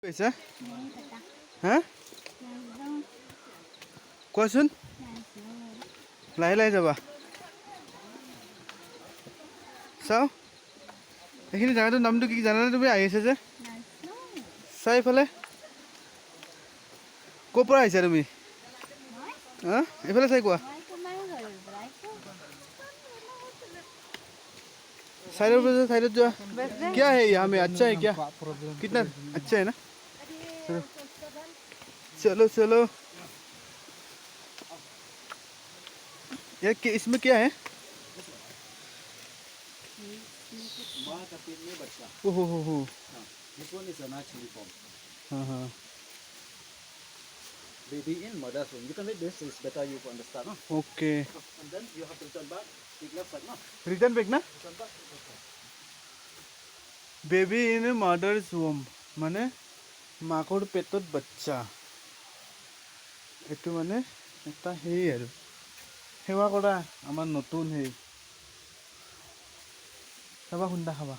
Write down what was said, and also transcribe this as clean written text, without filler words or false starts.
কৈছা হা কোৱাচোন লাহে লাহে যাবা চাও এইখিনি জাগাটোৰ নামটো কি জানানে তুমি আহিছে যে চাই এইফালে ক'ৰ পৰা আহিছা তুমি হা এইফালে চাই কোৱা साइड पर साइड जो क्या है यहाँ में अच्छा है क्या कितना अच्छा है ना चलो चलो यार इसमें क्या है माँ का पेट में बच्चा ओहो this one is a natural form हाँ हाँ baby in mother's womb you can read this is better you understand no? Okay and then you have to return back take left side no? Return back ना return back okay. Baby in mother's womb মানে মাকৰ পেটত বাচ্চা এইটো মানে এটা হেৰি আৰু সেৱা কৰা আমাৰ নতুন হেৰি খাবা খুন্দা খাবা